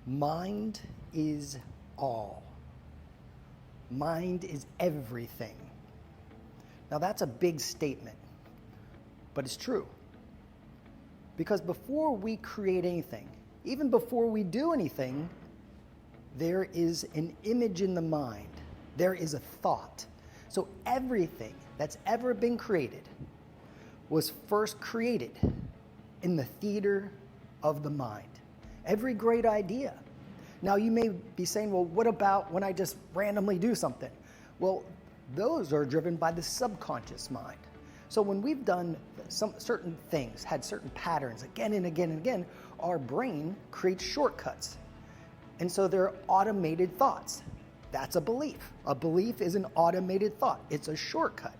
Mind is all. Mind is everything. Now that's a big statement, but it's true. Because before we create anything, even before we do anything, there is an image in the mind. There is a thought. So everything that's ever been created was first created in the theater of the mind. Every great idea. Now you may be saying, well, what about when I just randomly do something? Well, those are driven by the subconscious mind. So when we've done some certain things, had certain patterns again and again and again, our brain creates shortcuts. And so they're automated thoughts. That's a belief. A belief is an automated thought. It's a shortcut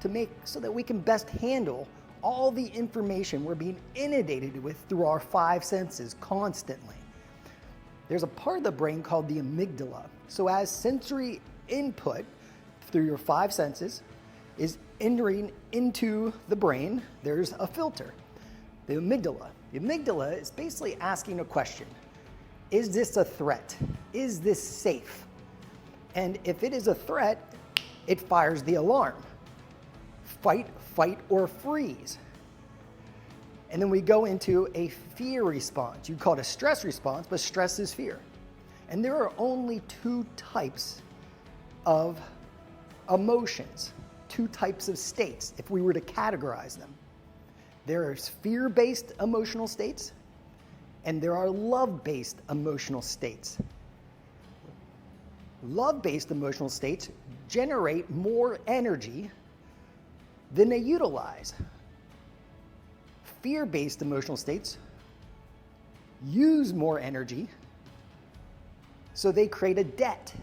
to make so that we can best handle all the information we're being inundated with through our five senses constantly. There's a part of the brain called the amygdala. So as sensory input through your five senses is entering into the brain, there's a filter, the amygdala. The amygdala is basically asking a question. Is this a threat? Is this safe? And if it is a threat, it fires the alarm. Fight, fight, or freeze. And then we go into a fear response. You call it a stress response, but stress is fear. And there are only two types of emotions, two types of states, if we were to categorize them. There are fear-based emotional states, and there are love-based emotional states. Love-based emotional states generate more energy than they utilize. Fear-based emotional states use more energy, so they create a debt.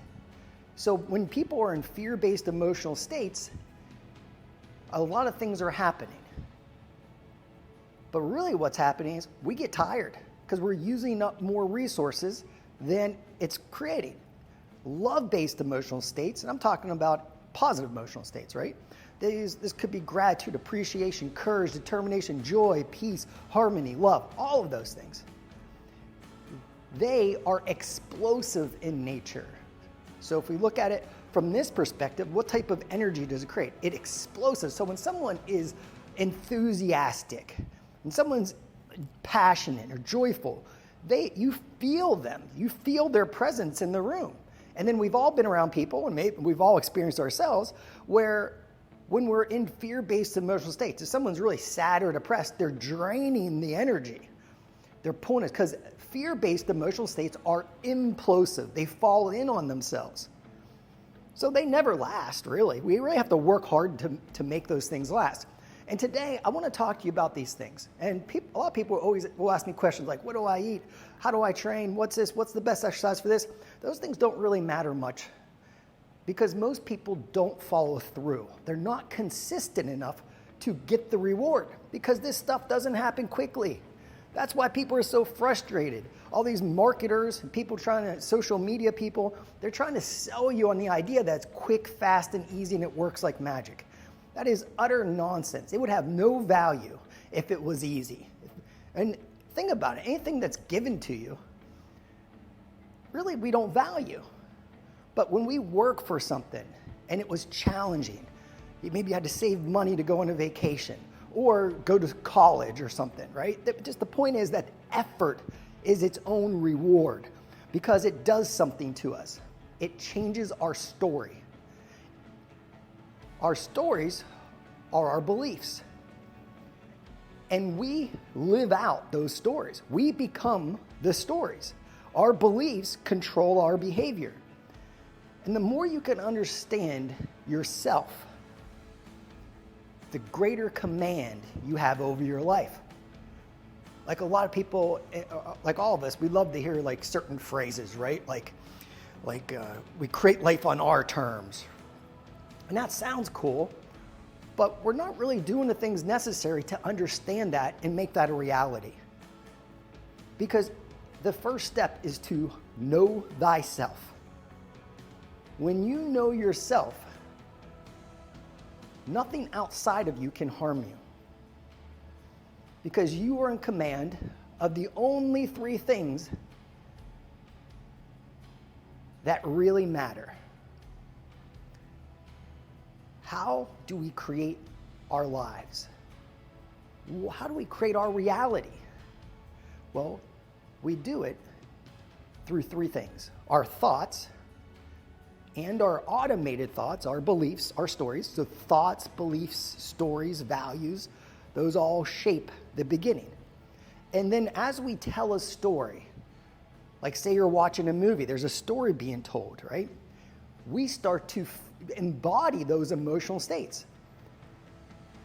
So when people are in fear-based emotional states, a lot of things are happening. But really what's happening is we get tired because we're using up more resources than it's creating. Love-based emotional states, and I'm talking about positive emotional states, right? This could be gratitude, appreciation, courage, determination, joy, peace, harmony, love, all of those things. They are explosive in nature. So if we look at it from this perspective, what type of energy does it create? It's explosive. So when someone is enthusiastic, when someone's passionate or joyful, you feel them. You feel their presence in the room. And then we've all been around people, and maybe we've all experienced ourselves, where when we're in fear-based emotional states, if someone's really sad or depressed, they're draining the energy. They're pulling it, because fear-based emotional states are implosive. They fall in on themselves. So they never last, really. We really have to work hard to make those things last. And today, I want to talk to you about these things. And a lot of people always will ask me questions like, what do I eat? How do I train? What's this? What's the best exercise for this? Those things don't really matter much because most people don't follow through. They're not consistent enough to get the reward because this stuff doesn't happen quickly. That's why people are so frustrated. All these marketers and people social media people, they're trying to sell you on the idea that it's quick, fast, and easy and it works like magic. That is utter nonsense. It would have no value if it was easy. And think about it. Anything that's given to you, really we don't value. But when we work for something and it was challenging, maybe you had to save money to go on a vacation or go to college or something, right? Just the point is that effort is its own reward because it does something to us. It changes our story. Our stories are our beliefs. And we live out those stories. We become the stories. Our beliefs control our behavior. And the more you can understand yourself, the greater command you have over your life. Like a lot of people, like all of us, we love to hear like certain phrases, right? Like we create life on our terms. And that sounds cool, but we're not really doing the things necessary to understand that and make that a reality. Because the first step is to know thyself. When you know yourself, nothing outside of you can harm you. Because you are in command of the only three things that really matter. How do we create our lives? How do we create our reality? Well, we do it through three things: our thoughts and our automated thoughts, our beliefs, our stories. So thoughts, beliefs, stories, values, those all shape the beginning. And then as we tell a story, like say you're watching a movie, there's a story being told, right? We start to embody those emotional states.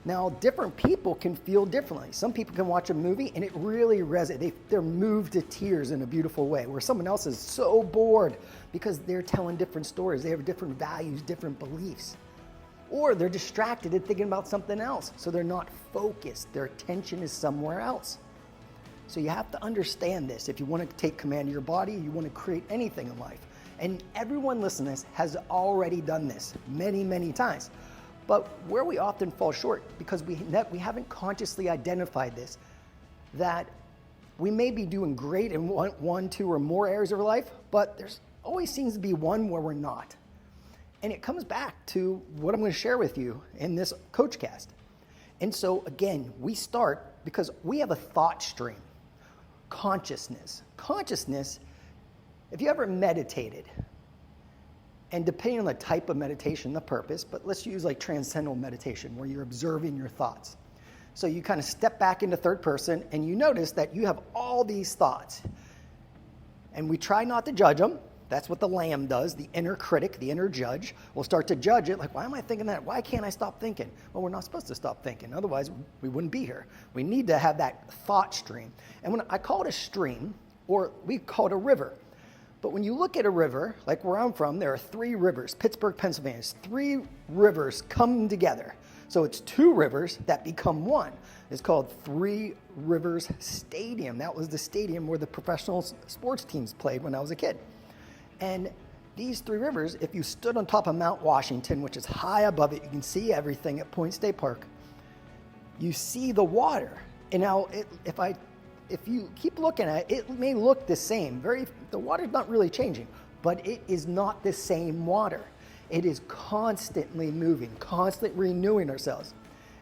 Now, different people can feel differently. Some people can watch a movie and it really resonates. They're moved to tears in a beautiful way, where someone else is so bored because they're telling different stories. They have different values, different beliefs. Or they're distracted and thinking about something else, so they're not focused. Their attention is somewhere else. So you have to understand this. If you want to take command of your body, you want to create anything in life. And everyone listening to this has already done this many, many times. But where we often fall short, because we haven't consciously identified this, that we may be doing great in one, two, or more areas of our life, but there's always seems to be one where we're not. And it comes back to what I'm going to share with you in this Coachcast. And so again, we start because we have a thought stream. Consciousness. Consciousness, if you ever meditated, and depending on the type of meditation, the purpose, but let's use like transcendental meditation where you're observing your thoughts. So you kind of step back into third person and you notice that you have all these thoughts. And we try not to judge them. That's what the lamb does. The inner critic, the inner judge will start to judge it. Like, why am I thinking that? Why can't I stop thinking? Well, we're not supposed to stop thinking. Otherwise, we wouldn't be here. We need to have that thought stream. And when I call it a stream, or we call it a river. But when you look at a river, like where I'm from, there are three rivers. Pittsburgh, Pennsylvania. It's three rivers come together. So it's two rivers that become one. It's called Three Rivers Stadium. That was the stadium where the professional sports teams played when I was a kid. And these three rivers, if you stood on top of Mount Washington, which is high above it, you can see everything at Point State Park. You see the water. And now, if you keep looking at it, it may look the same. The water's not really changing, but it is not the same water. It is constantly moving, constantly renewing ourselves.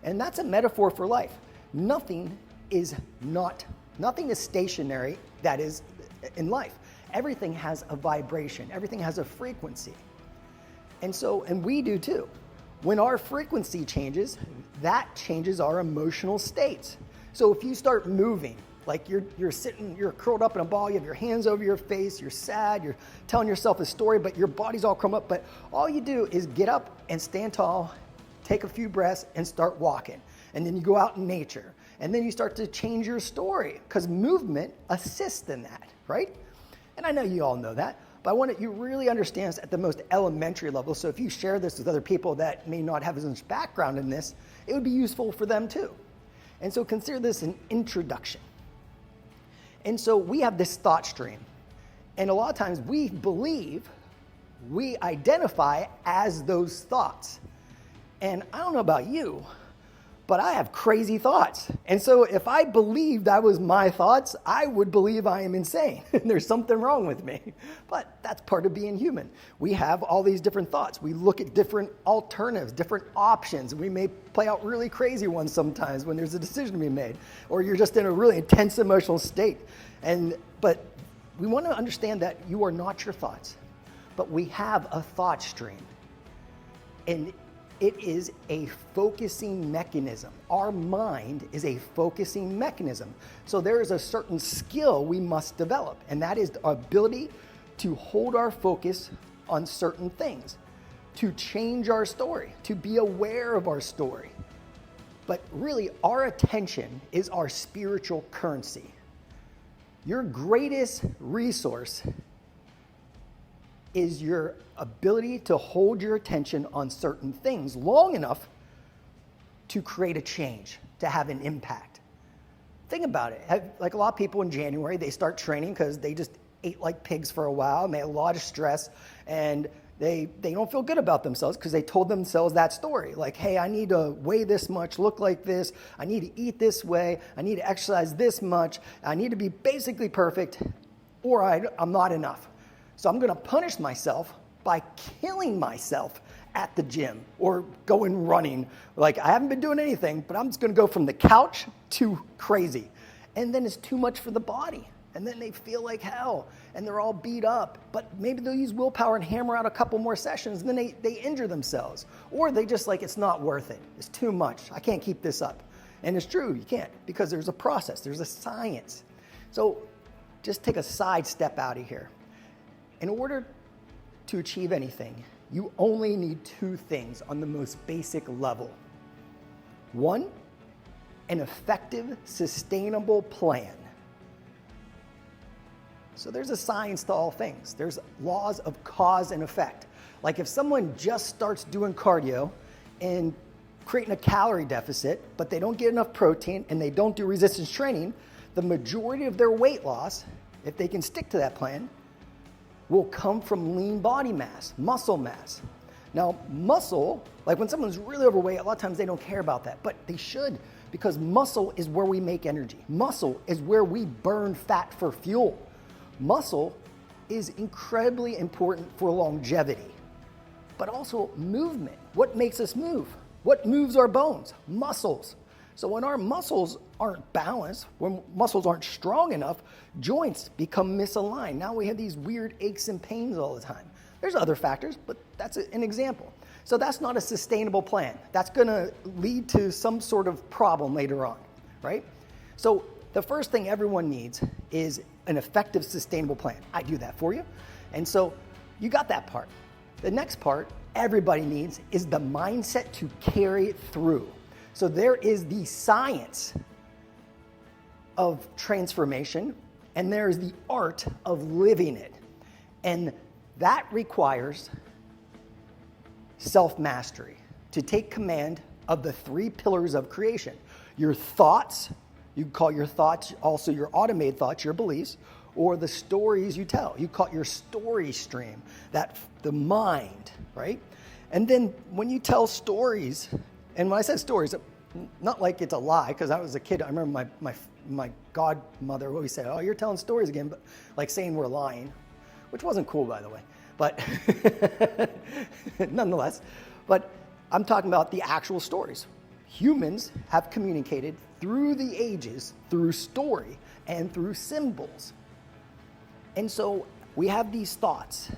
And that's a metaphor for life. Nothing is stationary that is in life. Everything has a vibration. Everything has a frequency. And we do too. When our frequency changes, that changes our emotional states. So if you start moving, like you're sitting, you're curled up in a ball, you have your hands over your face, you're sad, you're telling yourself a story, but your body's all crumbed up, but all you do is get up and stand tall, take a few breaths, and start walking. And then you go out in nature. And then you start to change your story, because movement assists in that, right? And I know you all know that, but I want you really understand this at the most elementary level. So if you share this with other people that may not have as much background in this, it would be useful for them too. And so consider this an introduction. And so we have this thought stream. And a lot of times we identify as those thoughts. And I don't know about you, but I have crazy thoughts. And so if I believed that was my thoughts, I would believe I am insane. There's something wrong with me. But that's part of being human. We have all these different thoughts. We look at different alternatives, different options. We may play out really crazy ones sometimes when there's a decision to be made, or you're just in a really intense emotional state. But we want to understand that you are not your thoughts, but we have a thought stream. And it is a focusing mechanism. Our mind is a focusing mechanism. So there is a certain skill we must develop, and that is the ability to hold our focus on certain things, to change our story, to be aware of our story. But really, our attention is our spiritual currency. Your greatest resource is your ability to hold your attention on certain things long enough to create a change, to have an impact. Think about it. Like a lot of people in January, they start training because they just ate like pigs for a while and they had a lot of stress, and they don't feel good about themselves because they told themselves that story. Like, hey, I need to weigh this much, look like this, I need to eat this way, I need to exercise this much, I need to be basically perfect, or I'm not enough. So I'm going to punish myself by killing myself at the gym or going running. Like, I haven't been doing anything, but I'm just going to go from the couch to crazy. And then it's too much for the body. And then they feel like hell, and they're all beat up. But maybe they'll use willpower and hammer out a couple more sessions, and then they injure themselves. Or they just like, it's not worth it. It's too much. I can't keep this up. And it's true, you can't, because there's a process. There's a science. So just take a side step out of here. In order to achieve anything, you only need two things on the most basic level. One, an effective, sustainable plan. So there's a science to all things. There's laws of cause and effect. Like if someone just starts doing cardio and creating a calorie deficit, but they don't get enough protein and they don't do resistance training, the majority of their weight loss, if they can stick to that plan, will come from lean body mass, muscle mass. Now, muscle, like when someone's really overweight, a lot of times they don't care about that, but they should, because muscle is where we make energy. Muscle is where we burn fat for fuel. Muscle is incredibly important for longevity, but also movement. What makes us move? What moves our bones? Muscles. So when our muscles aren't balanced, when muscles aren't strong enough, joints become misaligned. Now we have these weird aches and pains all the time. There's other factors, but that's an example. So that's not a sustainable plan. That's gonna lead to some sort of problem later on, right? So the first thing everyone needs is an effective, sustainable plan. I do that for you. And so you got that part. The next part everybody needs is the mindset to carry it through. So there is the science of transformation, and there is the art of living it. And that requires self-mastery, to take command of the three pillars of creation. Your thoughts, you call your thoughts also your automated thoughts, your beliefs, or the stories you tell. You call it your story stream, the mind, right? And then when you tell stories, and when I said stories, not like it's a lie, because I was a kid, I remember my godmother always said, oh, you're telling stories again, but like saying we're lying, which wasn't cool, by the way, but nonetheless. But I'm talking about the actual stories. Humans have communicated through the ages, through story and through symbols. And so we have these thoughts,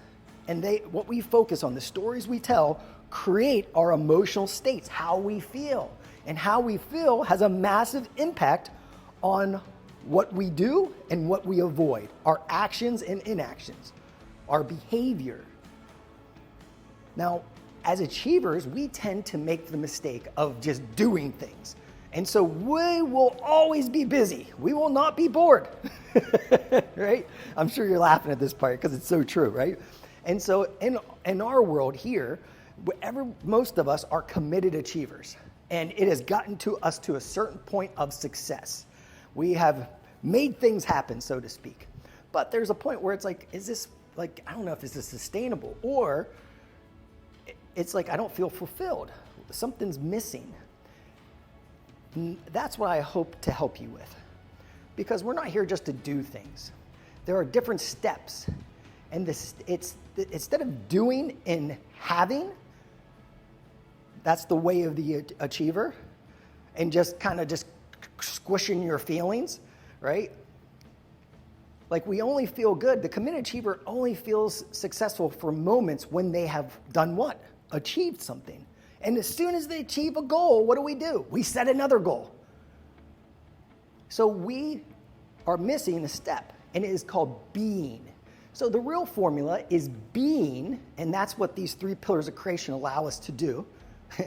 and what we focus on, the stories we tell, create our emotional states, how we feel. And how we feel has a massive impact on what we do and what we avoid, our actions and inactions, our behavior. Now, as achievers, we tend to make the mistake of just doing things. And so we will always be busy. We will not be bored, right? I'm sure you're laughing at this part because it's so true, right? And so in our world here, most of us are committed achievers. And it has gotten to us to a certain point of success. We have made things happen, so to speak. But there's a point where it's like, is this, like, I don't know if this is sustainable, or it's like, I don't feel fulfilled. Something's missing. That's what I hope to help you with. Because we're not here just to do things. There are different steps. And instead of doing and having, that's the way of the achiever, and just kind of just squishing your feelings, right? Like, we only feel good. The committed achiever only feels successful for moments when they have done what? Achieved something. And as soon as they achieve a goal, what do? We set another goal. So we are missing a step, and it is called being. So the real formula is being, and that's what these three pillars of creation allow us to do.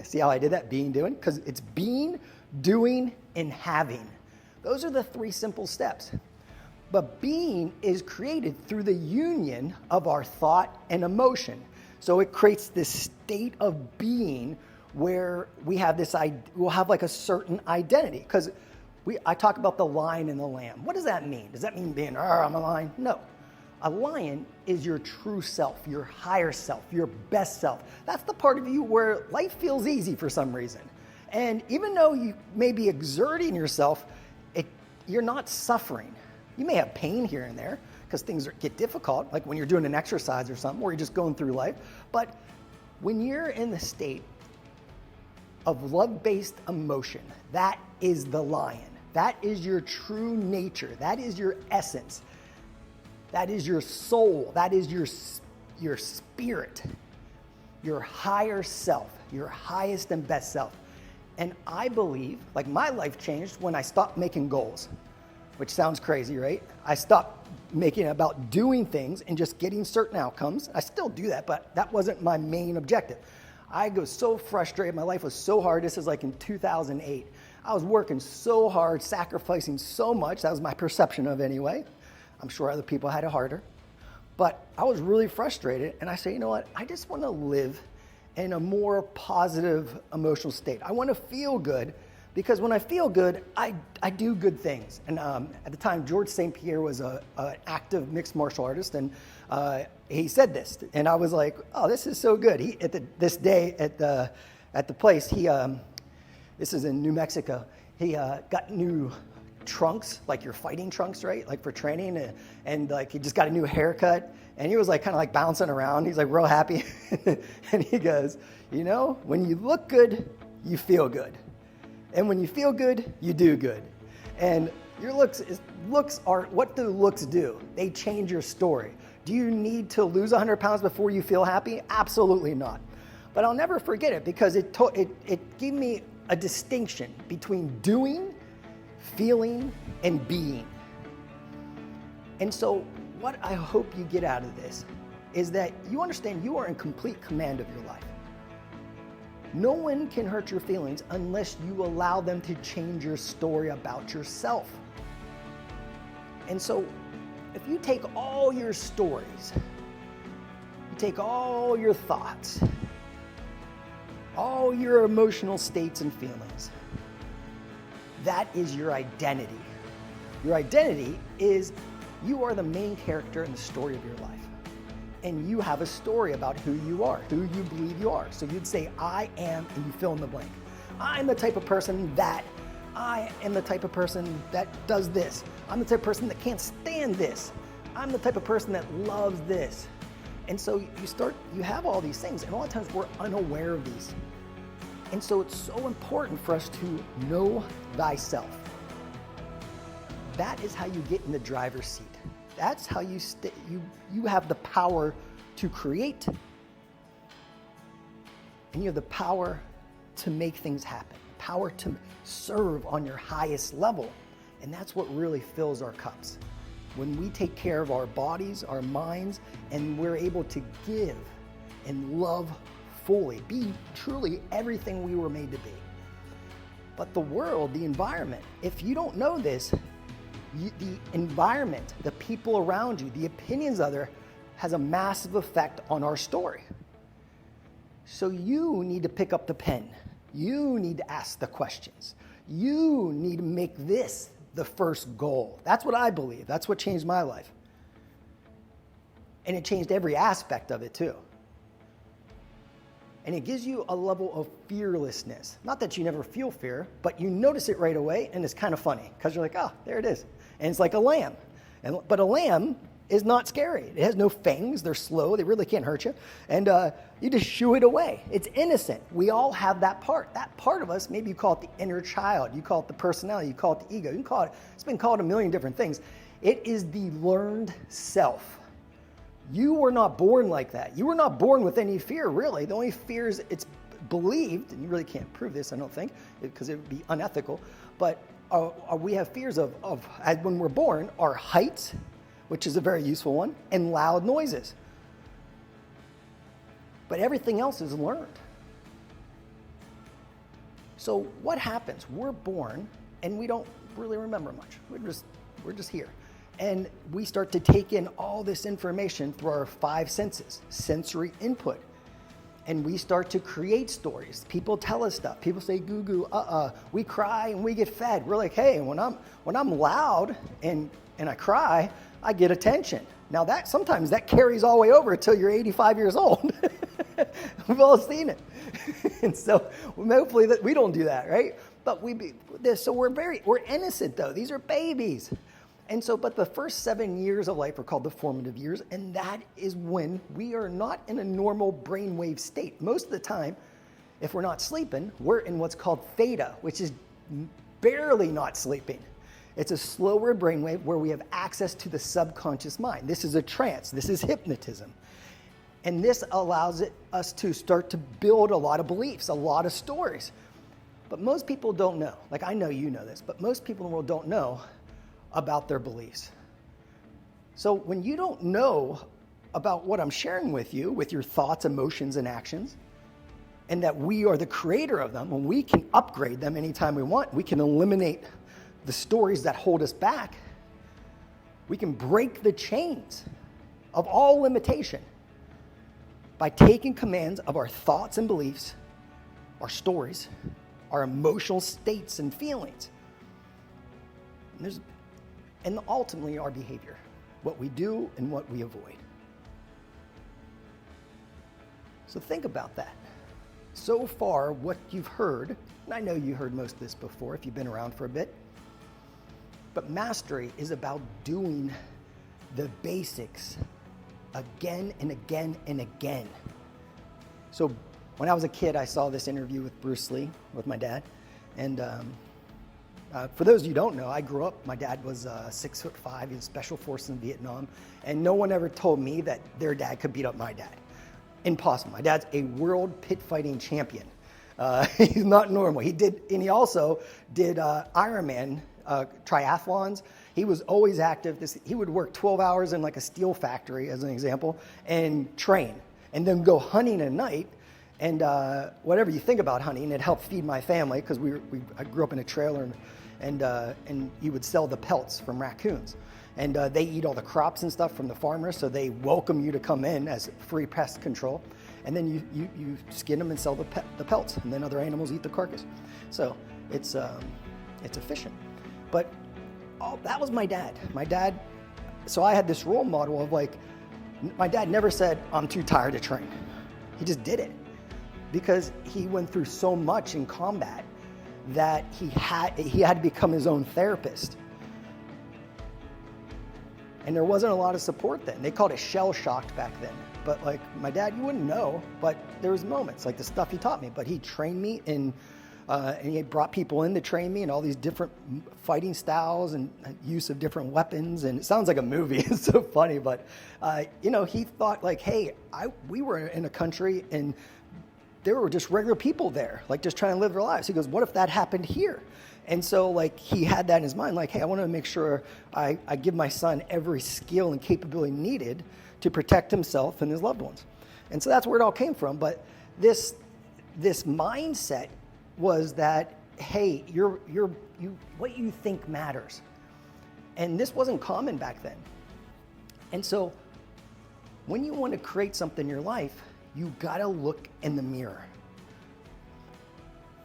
See how I did that? Being, doing? Because it's being, doing, and having. Those are the three simple steps. But being is created through the union of our thought and emotion. So it creates this state of being where we'll have like a certain identity. Because I talk about the lion and the lamb. What does that mean? Does that mean being, I'm a lion? No. A lion is your true self, your higher self, your best self. That's the part of you where life feels easy for some reason. And even though you may be exerting yourself, you're not suffering. You may have pain here and there because things get difficult, like when you're doing an exercise or something, or you're just going through life. But when you're in the state of love-based emotion, that is the lion. That is your true nature. That is your essence. That is your soul. That is your spirit, your higher self, your highest and best self. And I believe, like my life changed when I stopped making goals, which sounds crazy, right? I stopped making it about doing things and just getting certain outcomes. I still do that, but that wasn't my main objective. I was so frustrated. My life was so hard. This is like in 2008. I was working so hard, sacrificing so much. That was my perception of it anyway. I'm sure other people had it harder. But I was really frustrated. And I said, you know what? I just want to live in a more positive emotional state. I want to feel good, because when I feel good, I do good things. And at the time, George St. Pierre was an active mixed martial artist, and he said this, and I was like, "Oh, this is so good." This day at the place, this is in New Mexico. He got new trunks, like your fighting trunks, right? Like for training, and like he just got a new haircut, and he was like kind of like bouncing around. He's like real happy, and he goes, "You know, when you look good, you feel good. And when you feel good, you do good." And your looks are, what do looks do? They change your story. Do you need to lose 100 pounds before you feel happy? Absolutely not. But I'll never forget it, because it gave me a distinction between doing, feeling, and being. And so what I hope you get out of this is that you understand you are in complete command of your life. No one can hurt your feelings unless you allow them to change your story about yourself. And so if you take all your stories, you take all your thoughts, all your emotional states and feelings, that is your identity. Your identity is you are the main character in the story of your life. And you have a story about who you are, who you believe you are. So you'd say, I am, and you fill in the blank. I'm the type of person that, I am the type of person that does this. I'm the type of person that can't stand this. I'm the type of person that loves this. And so you have all these things, and a lot of times we're unaware of these. And so it's so important for us to know thyself. That is how you get in the driver's seat. That's how you have the power to create, and you have the power to make things happen, power to serve on your highest level. And that's what really fills our cups. When we take care of our bodies, our minds, and we're able to give and love fully, be truly everything we were made to be. But the world, the environment, if you don't know this, the environment, the people around you, the opinions of others has a massive effect on our story. So you need to pick up the pen. You need to ask the questions. You need to make this the first goal. That's what I believe. That's what changed my life. And it changed every aspect of it too. And it gives you a level of fearlessness. Not that you never feel fear, but you notice it right away, and it's kind of funny because you're like, oh, there it is. And it's like a lamb. But a lamb is not scary. It has no fangs. They're slow. They really can't hurt you. And you just shoo it away. It's innocent. We all have that part. That part of us, maybe you call it the inner child. You call it the personality. You call it the ego. You can call it, it's been called a million different things. It is the learned self. You were not born like that. You were not born with any fear, really. The only fear is it's believed, and you really can't prove this, I don't think, because it would be unethical, but we have fears of when we're born, are heights, which is a very useful one, and loud noises. But everything else is learned. So what happens? We're born, and we don't really remember much. We're just here. And we start to take in all this information through our 5 senses, sensory input. And we start to create stories. People tell us stuff. People say, goo goo, we cry and we get fed. We're like, hey, when I'm loud and I cry, I get attention. Now sometimes that carries all the way over until you're 85 years old. We've all seen it. And so hopefully that we don't do that, right? But we're innocent though. These are babies. And so, but the first 7 years of life are called the formative years, and that is when we are not in a normal brainwave state. Most of the time, if we're not sleeping, we're in what's called theta, which is barely not sleeping. It's a slower brainwave where we have access to the subconscious mind. This is a trance. This is hypnotism. And this allows us to start to build a lot of beliefs, a lot of stories. But most people don't know. Like, I know you know this, but most people in the world don't know about their beliefs. So when you don't know about what I'm sharing with you, with your thoughts, emotions, and actions, and that we are the creator of them, and we can upgrade them anytime we want, we can eliminate the stories that hold us back, we can break the chains of all limitation by taking commands of our thoughts and beliefs, our stories, our emotional states and feelings, and ultimately our behavior, what we do and what we avoid. So think about that. So far, what you've heard, and I know you heard most of this before if you've been around for a bit, but mastery is about doing the basics again and again and again. So when I was a kid, I saw this interview with Bruce Lee, with my dad. And for those of you who don't know, I grew up, my dad was 6'5", he was special forces in Vietnam, and no one ever told me that their dad could beat up my dad. Impossible. My dad's a world pit fighting champion. He's not normal. He also did Ironman triathlons. He was always active. He would work 12 hours in like a steel factory, as an example, and train, and then go hunting at night. And whatever you think about hunting, it helped feed my family because I grew up in a trailer, and you would sell the pelts from raccoons. And they eat all the crops and stuff from the farmers, so they welcome you to come in as free pest control. And then you skin them and sell the pelts, and then other animals eat the carcass. So it's efficient. But that was my dad. So I had this role model of like, my dad never said, I'm too tired to train. He just did it because he went through so much in combat that he had to become his own therapist. And there wasn't a lot of support then. They called it shell-shocked back then. But like my dad, you wouldn't know, but there was moments, like the stuff he taught me. But he trained me and he brought people in to train me in all these different fighting styles and use of different weapons. And it sounds like a movie. It's so funny. But, he thought like, hey, we were in a country and there were just regular people there, like just trying to live their lives. He goes, what if that happened here? And so like he had that in his mind, like, hey, I want to make sure I give my son every skill and capability needed to protect himself and his loved ones. And so that's where it all came from. But this mindset was that, hey, what you think matters. And this wasn't common back then. And so when you want to create something in your life, you got to look in the mirror.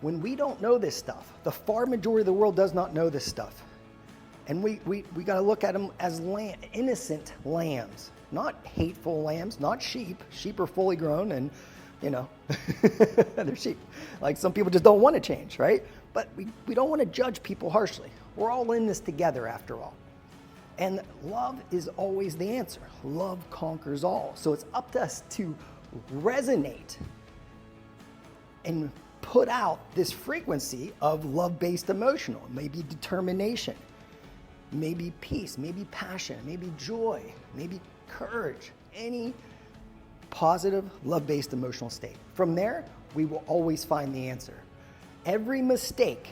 When we don't know this stuff, the far majority of the world does not know this stuff. And we got to look at them as innocent lambs, not hateful lambs, not sheep. Sheep are fully grown and, they're sheep. Like some people just don't want to change, right? But we don't want to judge people harshly. We're all in this together after all. And love is always the answer. Love conquers all. So it's up to us to resonate and put out this frequency of love-based emotional, maybe determination, maybe peace, maybe passion, maybe joy, maybe courage, any positive love-based emotional state. From there, we will always find the answer. Every mistake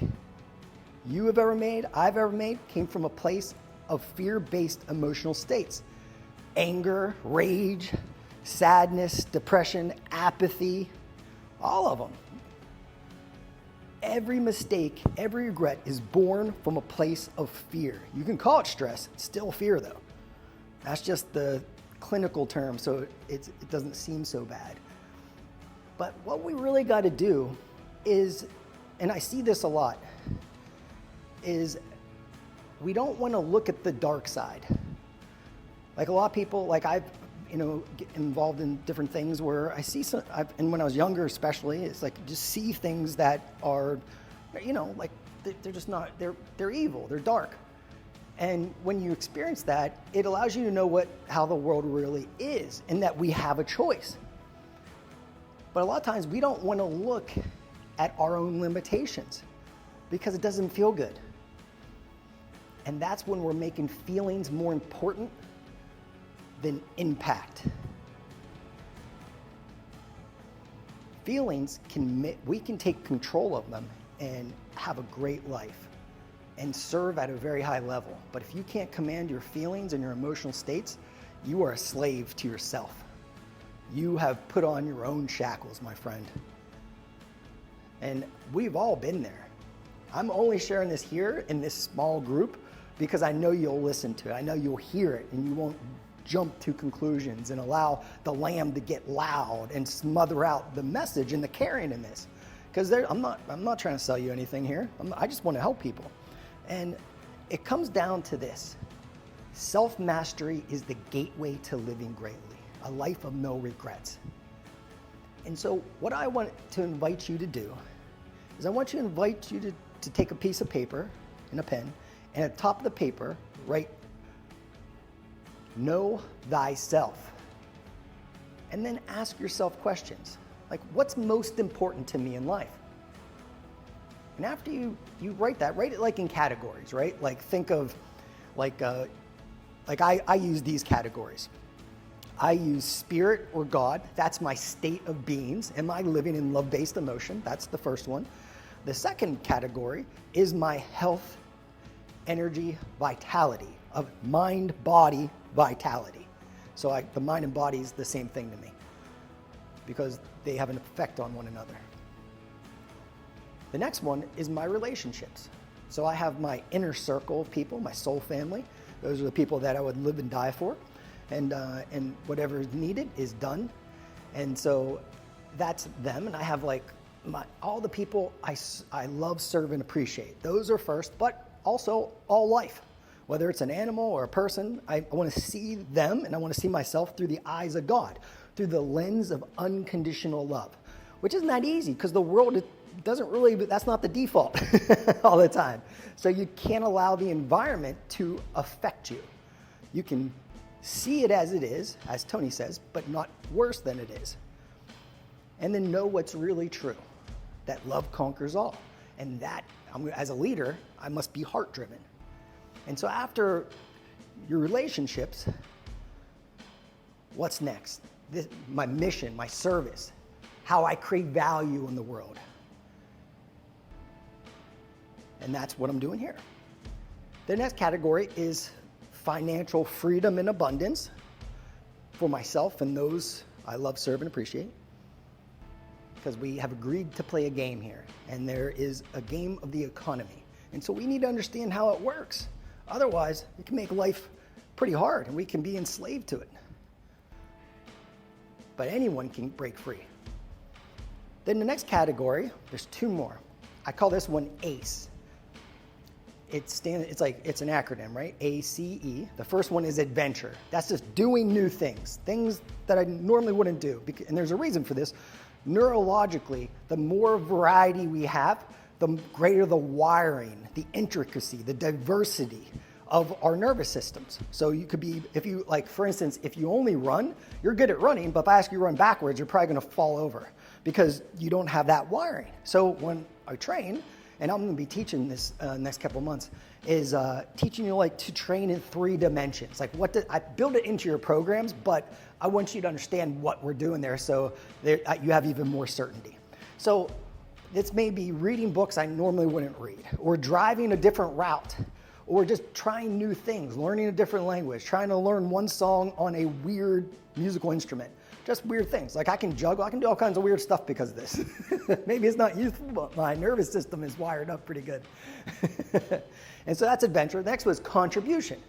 you have ever made, I've ever made, came from a place of fear-based emotional states. Anger, rage, sadness, depression, apathy, all of them. Every mistake, every regret is born from a place of fear. You can call it stress, it's still fear though. That's just the clinical term, so it doesn't seem so bad. But what we really got to do is, and I see this a lot, is we don't want to look at the dark side. Like a lot of people, like I've get involved in different things where I see and when I was younger especially, it's like just see things that are, like they're just not, they're evil, they're dark. And when you experience that, it allows you to know how the world really is and that we have a choice. But a lot of times we don't want to look at our own limitations because it doesn't feel good. And that's when we're making feelings more important than impact. Feelings we can take control of them and have a great life and serve at a very high level. But if you can't command your feelings and your emotional states, you are a slave to yourself. You have put on your own shackles, my friend. And we've all been there. I'm only sharing this here in this small group because I know you'll listen to it. I know you'll hear it and you won't jump to conclusions and allow the lamb to get loud and smother out the message and the caring in this. Because I'm not trying to sell you anything here. I just want to help people. And it comes down to this. Self-mastery is the gateway to living greatly, a life of no regrets. And so what I want to invite you to do is I want to invite you to take a piece of paper and a pen, and at the top of the paper, write, know thyself. And then ask yourself questions, like what's most important to me in life? And after you write that, write it like in categories, right? Like think of, I use these categories. I use spirit or God. That's my state of beings. Am I living in love-based emotion? That's the first one. The second category is my health, energy, vitality, of mind, body, vitality. So the mind and body is the same thing to me because they have an effect on one another. The next one is my relationships. So I have my inner circle of people, my soul family. Those are the people that I would live and die for. And whatever is needed is done. And so that's them. And I have all the people I love, serve, and appreciate. Those are first, but also all life. Whether it's an animal or a person, I want to see them and I want to see myself through the eyes of God, through the lens of unconditional love, which isn't that easy because the world doesn't really, that's not the default all the time. So you can't allow the environment to affect you. You can see it as it is, as Tony says, but not worse than it is. And then know what's really true, that love conquers all. And that, as a leader, I must be heart-driven. And so after your relationships, what's next? My mission, my service, how I create value in the world. And that's what I'm doing here. The next category is financial freedom and abundance for myself and those I love, serve, and appreciate. Because we have agreed to play a game here, and there is a game of the economy. And so we need to understand how it works. Otherwise, it can make life pretty hard, and we can be enslaved to it. But anyone can break free. Then the next category, there's two more. I call this one ACE. It's an acronym, right? ACE. The first one is adventure. That's just doing new things that I normally wouldn't do. And there's a reason for this. Neurologically, the more variety we have, the greater the wiring, the intricacy, the diversity of our nervous systems. So you could be, for instance, if you only run, you're good at running, but if I ask you to run backwards, you're probably gonna fall over because you don't have that wiring. So when I train, and I'm gonna be teaching this next couple of months, is teaching you to train in 3 dimensions. I build it into your programs, but I want you to understand what we're doing there so you have even more certainty. So this may be reading books I normally wouldn't read, or driving a different route, or just trying new things, learning a different language, trying to learn one song on a weird musical instrument. Just weird things. I can juggle, I can do all kinds of weird stuff because of this. Maybe it's not useful, but my nervous system is wired up pretty good. And so that's adventure. Next was contribution.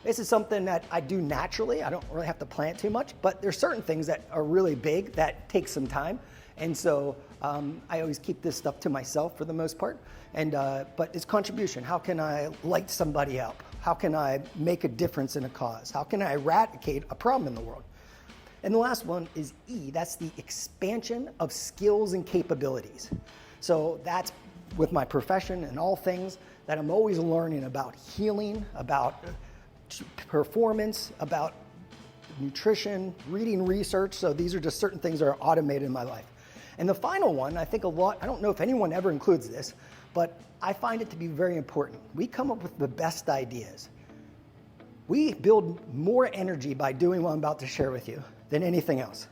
This is something that I do naturally. I don't really have to plan too much, but there's certain things that are really big that take some time. And so I always keep this stuff to myself for the most part. But it's contribution. How can I light somebody up? How can I make a difference in a cause? How can I eradicate a problem in the world? And the last one is E. That's the expansion of skills and capabilities. So that's with my profession and all things that I'm always learning about healing, about performance, about nutrition, reading research. So these are just certain things that are automated in my life. And the final one, I think a lot, I don't know if anyone ever includes this, but I find it to be very important. We come up with the best ideas. We build more energy by doing what I'm about to share with you than anything else.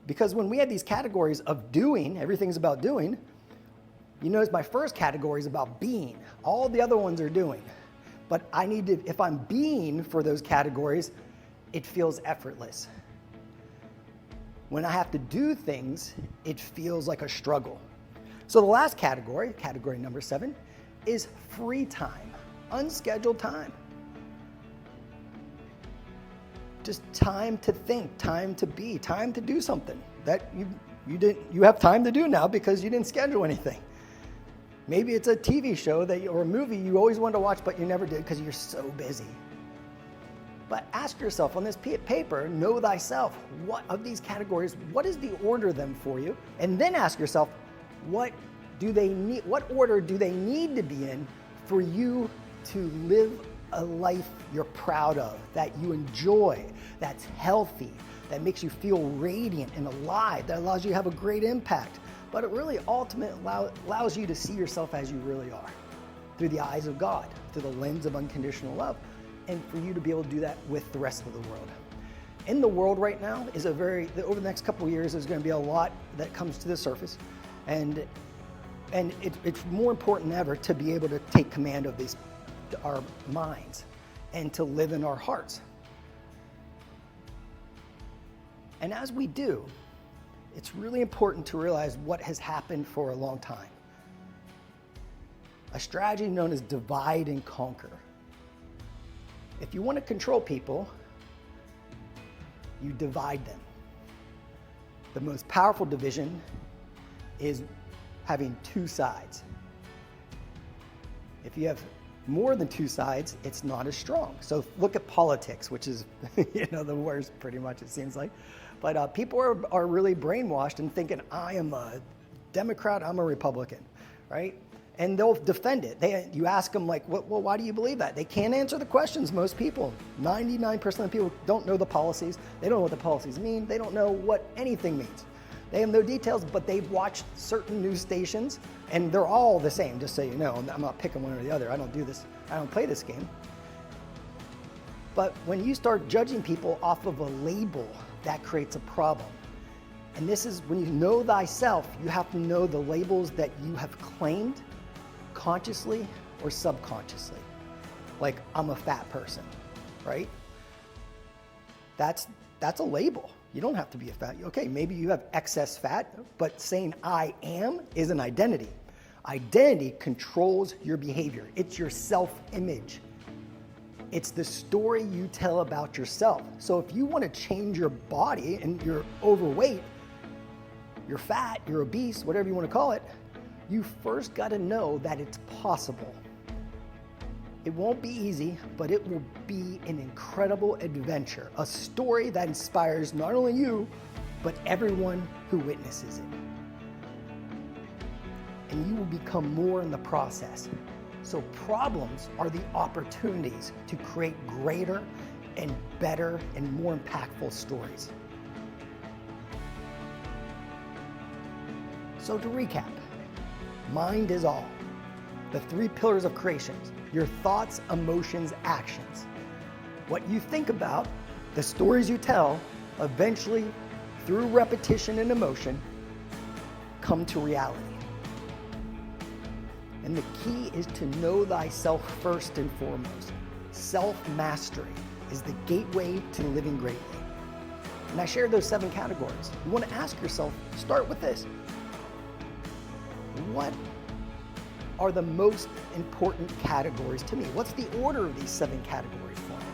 Because when we have these categories of doing, everything's about doing, you notice my first category is about being. All the other ones are doing. But I need to, if I'm being for those categories, it feels effortless. When I have to do things, it feels like a struggle. So the last category, category number 7, is free time, unscheduled time. Just time to think, time to be, time to do something that you have time to do now because you didn't schedule anything. Maybe it's a TV show or a movie you always wanted to watch but you never did because you're so busy. But ask yourself on this paper, know thyself, what of these categories, what is the order of them for you? And then ask yourself, what order do they need to be in for you to live a life you're proud of, that you enjoy, that's healthy, that makes you feel radiant and alive, that allows you to have a great impact. But it really ultimately allows you to see yourself as you really are, through the eyes of God, through the lens of unconditional love, and for you to be able to do that with the rest of the world. In the world right now is over the next couple of years, there's going to be a lot that comes to the surface, and it's more important than ever to be able to take command of our minds and to live in our hearts. And as we do, it's really important to realize what has happened for a long time. A strategy known as divide and conquer. If you want to control people, you divide them. The most powerful division is having 2 sides. If you have more than 2 sides, it's not as strong. So look at politics, which is the worst pretty much it seems like. But people are really brainwashed and thinking, I am a Democrat, I'm a Republican, right? And they'll defend it. You ask them like, well, why do you believe that? They can't answer the questions, most people. 99% of people don't know the policies. They don't know what the policies mean. They don't know what anything means. They have no details, but they've watched certain news stations, and they're all the same, just so you know. I'm not picking one or the other. I don't do this. I don't play this game. But when you start judging people off of a label, that creates a problem. And this is when you know thyself, you have to know the labels that you have claimed consciously or subconsciously. Like, I'm a fat person, right? That's a label. You don't have to be a fat. Okay, maybe you have excess fat, but saying I am is an identity. Identity controls your behavior. It's your self-image. It's the story you tell about yourself. So if you want to change your body and you're overweight, you're fat, you're obese, whatever you want to call it, you first got to know that it's possible. It won't be easy, but it will be an incredible adventure, a story that inspires not only you, but everyone who witnesses it. And you will become more in the process. So problems are the opportunities to create greater and better and more impactful stories. So to recap, mind is all. The 3 pillars of creation: your thoughts, emotions, actions. What you think about, the stories you tell, eventually, through repetition and emotion, come to reality. And the key is to know thyself first and foremost. Self-mastery is the gateway to living greatly. And I shared those 7 categories. You want to ask yourself, start with this. What are the most important categories to me? What's the order of these 7 categories for me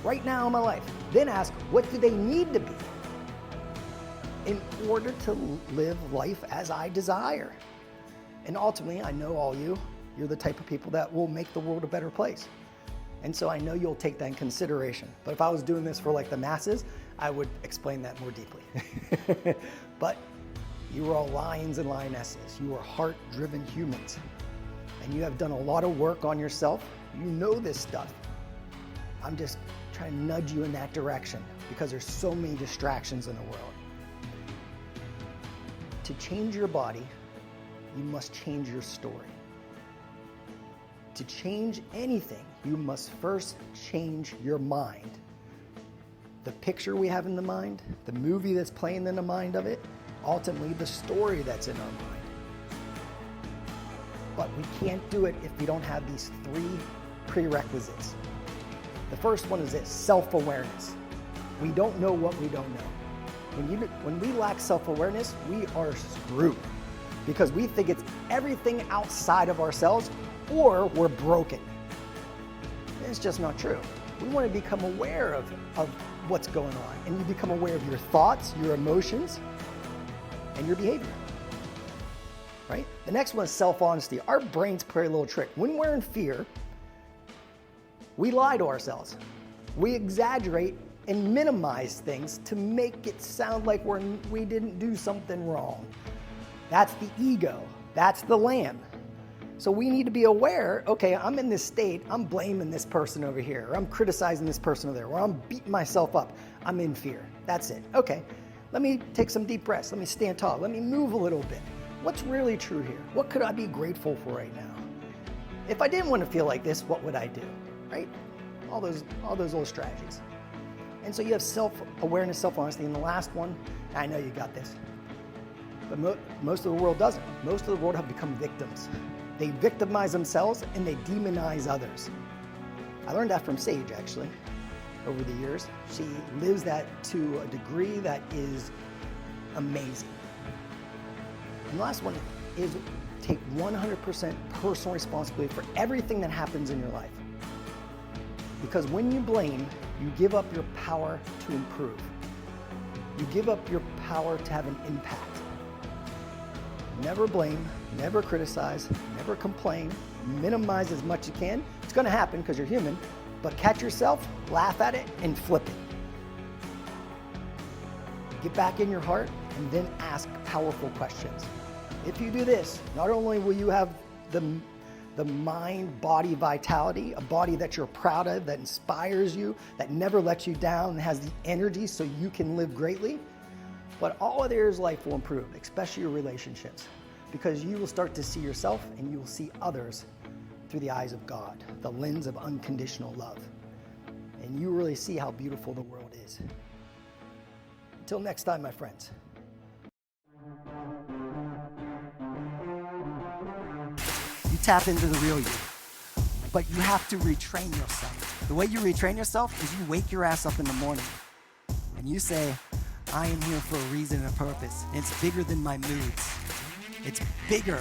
right now in my life? Then ask, what do they need to be in order to live life as I desire? And ultimately, I know all you're the type of people that will make the world a better place. And so I know you'll take that in consideration. But if I was doing this for like the masses, I would explain that more deeply. But you are all lions and lionesses. You are heart-driven humans. and you have done a lot of work on yourself, you know this stuff. I'm just trying to nudge you in that direction because there's so many distractions in the world. To change your body, you must change your story. To change anything, you must first change your mind. The picture we have in the mind, the movie that's playing in the mind of it, ultimately the story that's in our mind. But we can't do it if we don't have these 3 prerequisites. The first one is this: self-awareness. We don't know what we don't know. When we lack self-awareness, we are screwed because we think it's everything outside of ourselves or we're broken. It's just not true. We want to become aware of what's going on, and you become aware of your thoughts, your emotions, and your behavior. Right? The next one is self-honesty. Our brains play a little trick. When we're in fear, we lie to ourselves. We exaggerate and minimize things to make it sound like we didn't do something wrong. That's the ego. That's the lamb. So we need to be aware, okay, I'm in this state, I'm blaming this person over here, or I'm criticizing this person over there, or I'm beating myself up. I'm in fear. That's it. Okay, let me take some deep breaths. Let me stand tall. Let me move a little bit. What's really true here? What could I be grateful for right now? If I didn't want to feel like this, what would I do? Right? All those little strategies. And so you have self-awareness, self-honesty, and the last one, I know you got this, but most of the world doesn't. Most of the world have become victims. They victimize themselves and they demonize others. I learned that from Sage, actually, over the years. She lives that to a degree that is amazing. And the last one is take 100% personal responsibility for everything that happens in your life. Because when you blame, you give up your power to improve. You give up your power to have an impact. Never blame, never criticize, never complain, minimize as much as you can. It's going to happen because you're human, but catch yourself, laugh at it, and flip it. Get back in your heart and then ask powerful questions. If you do this, not only will you have the mind-body vitality, a body that you're proud of, that inspires you, that never lets you down, and has the energy so you can live greatly, but all of your life will improve, especially your relationships, because you will start to see yourself and you will see others through the eyes of God, the lens of unconditional love. And you really see how beautiful the world is. Until next time, my friends. You tap into the real you, but you have to retrain yourself. The way you retrain yourself is you wake your ass up in the morning and you say, I am here for a reason and a purpose. And it's bigger than my moods. It's bigger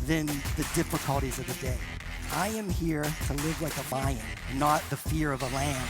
than the difficulties of the day. I am here to live like a lion, not the fear of a lamb.